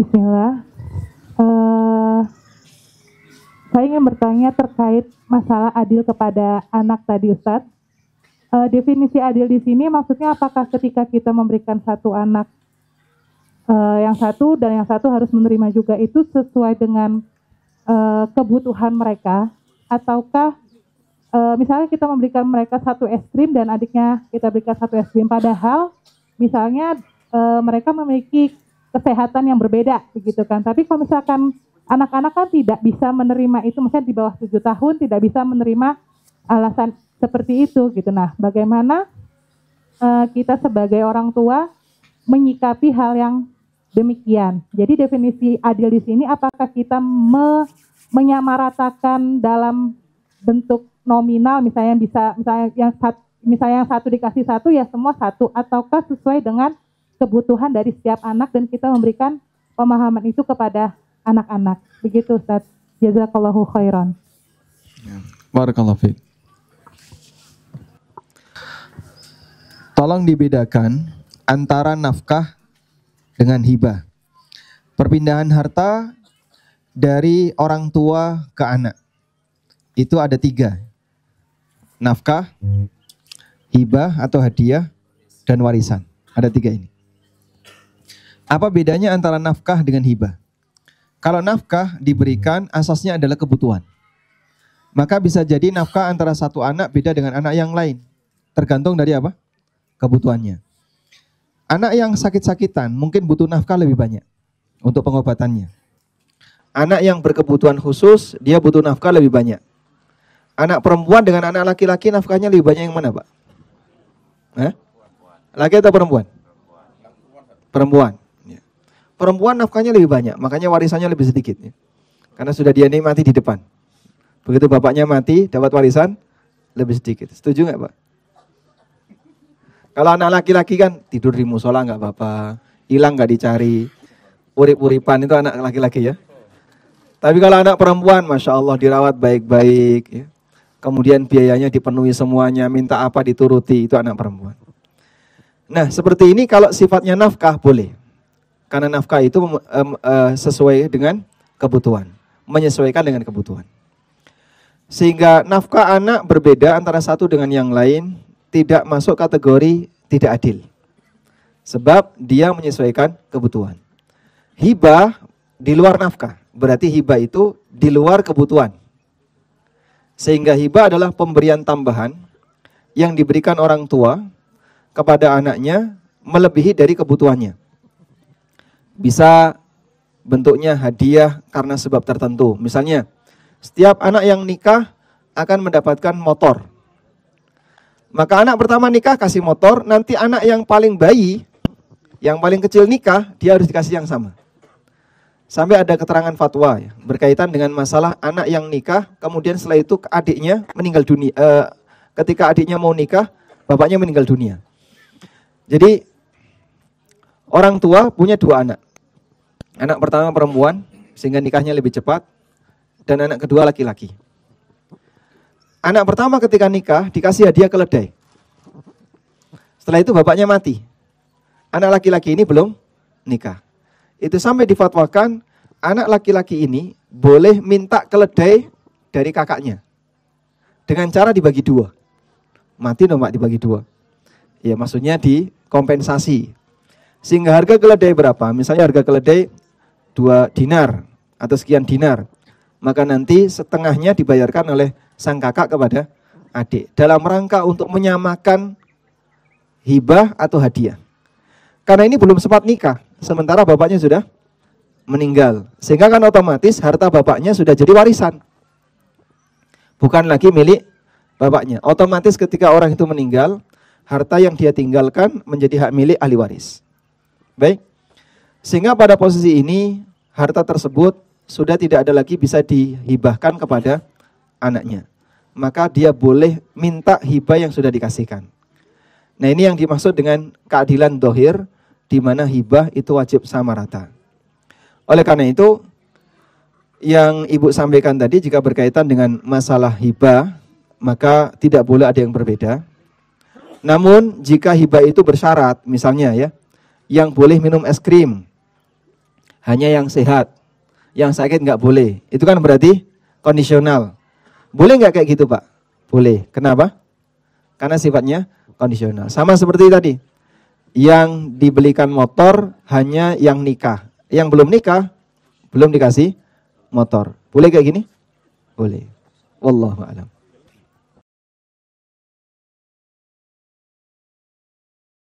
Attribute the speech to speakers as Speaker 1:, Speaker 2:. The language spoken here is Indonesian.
Speaker 1: Bismillah. Saya ingin bertanya terkait masalah adil kepada anak tadi, Ustadz. Definisi adil di sini maksudnya apakah ketika kita memberikan satu anak, yang satu dan yang satu harus menerima juga, itu sesuai dengan kebutuhan mereka, ataukah misalnya kita memberikan mereka satu es krim dan adiknya kita berikan satu es krim, padahal misalnya mereka memiliki kesehatan yang berbeda, begitu kan? Tapi kalau misalkan anak-anak kan tidak bisa menerima itu, misalnya di bawah 7 tahun tidak bisa menerima alasan seperti itu, gitu. Nah, bagaimana kita sebagai orang tua menyikapi hal yang demikian? Jadi definisi adil di sini apakah kita menyamaratakan dalam bentuk nominal, misalnya yang satu dikasih satu ya semua satu, ataukah sesuai dengan kebutuhan dari setiap anak dan kita memberikan pemahaman itu kepada anak-anak. Begitu, Ustaz. Jazakallahu khairan.
Speaker 2: Barakallahu fiik. Tolong dibedakan antara nafkah dengan hibah. Perpindahan harta dari orang tua ke anak itu ada 3. Nafkah, hibah atau hadiah, dan warisan. Ada 3 ini. Apa bedanya antara nafkah dengan hibah? Kalau nafkah diberikan asasnya adalah kebutuhan. Maka bisa jadi nafkah antara satu anak beda dengan anak yang lain. Tergantung dari apa? Kebutuhannya. Anak yang sakit-sakitan mungkin butuh nafkah lebih banyak untuk pengobatannya. Anak yang berkebutuhan khusus dia butuh nafkah lebih banyak. Anak perempuan dengan anak laki-laki nafkahnya lebih banyak yang mana, Pak? Laki atau perempuan? Perempuan. Ya. Perempuan nafkahnya lebih banyak, makanya warisannya lebih sedikit. Ya. Karena sudah dia nikmati di depan. Begitu bapaknya mati, dapat warisan lebih sedikit. Setuju nggak, Pak? Kalau anak laki-laki kan tidur di musola nggak apa-apa, hilang nggak dicari, urip-uripan itu anak laki-laki ya. Tapi kalau anak perempuan, Masya Allah dirawat baik-baik, ya. Kemudian biayanya dipenuhi semuanya, minta apa dituruti, itu anak perempuan. Nah seperti ini kalau sifatnya nafkah boleh. Karena nafkah itu sesuai dengan kebutuhan, menyesuaikan dengan kebutuhan. Sehingga nafkah anak berbeda antara satu dengan yang lain, tidak masuk kategori tidak adil. Sebab dia menyesuaikan kebutuhan. Hibah di luar nafkah, berarti hibah itu di luar kebutuhan. Sehingga hibah adalah pemberian tambahan yang diberikan orang tua kepada anaknya melebihi dari kebutuhannya. Bisa bentuknya hadiah karena sebab tertentu. Misalnya, setiap anak yang nikah akan mendapatkan motor. Maka anak pertama nikah kasih motor, nanti anak yang paling bayi, yang paling kecil nikah, dia harus dikasih yang sama. Sampai ada keterangan fatwa ya, berkaitan dengan masalah anak yang nikah, kemudian setelah itu adiknya meninggal dunia. Ketika adiknya mau nikah, bapaknya meninggal dunia. Jadi orang tua punya 2 anak. Anak pertama perempuan, sehingga nikahnya lebih cepat, dan anak kedua laki-laki. Anak pertama ketika nikah dikasih hadiah keledai. Setelah itu bapaknya mati. Anak laki-laki ini belum nikah. Itu sampai difatwakan anak laki-laki ini boleh minta keledai dari kakaknya. Dengan cara dibagi 2. Mati dong Pak dibagi 2. Ya maksudnya dikompensasi. Sehingga harga keledai berapa? Misalnya harga keledai 2 dinar atau sekian dinar. Maka nanti setengahnya dibayarkan oleh sang kakak kepada adik. Dalam rangka untuk menyamakan hibah atau hadiah. Karena ini belum sempat nikah. Sementara bapaknya sudah meninggal. Sehingga kan otomatis harta bapaknya sudah jadi warisan. Bukan lagi milik bapaknya. Otomatis ketika orang itu meninggal, harta yang dia tinggalkan menjadi hak milik ahli waris. Baik. Sehingga pada posisi ini, harta tersebut sudah tidak ada lagi bisa dihibahkan kepada anaknya. Maka dia boleh minta hibah yang sudah dikasihkan. Nah ini yang dimaksud dengan keadilan dohir, di mana hibah itu wajib sama rata. Oleh karena itu, yang Ibu sampaikan tadi jika berkaitan dengan masalah hibah, maka tidak boleh ada yang berbeda. Namun jika hibah itu bersyarat, misalnya ya, yang boleh minum es krim, hanya yang sehat, yang sakit nggak boleh. Itu kan berarti kondisional. Boleh nggak kayak gitu Pak? Boleh. Kenapa? Karena sifatnya kondisional. Sama seperti tadi, yang dibelikan motor hanya yang nikah. Yang belum nikah, belum dikasih motor. Boleh kayak gini? Boleh. Wallahu a'lam.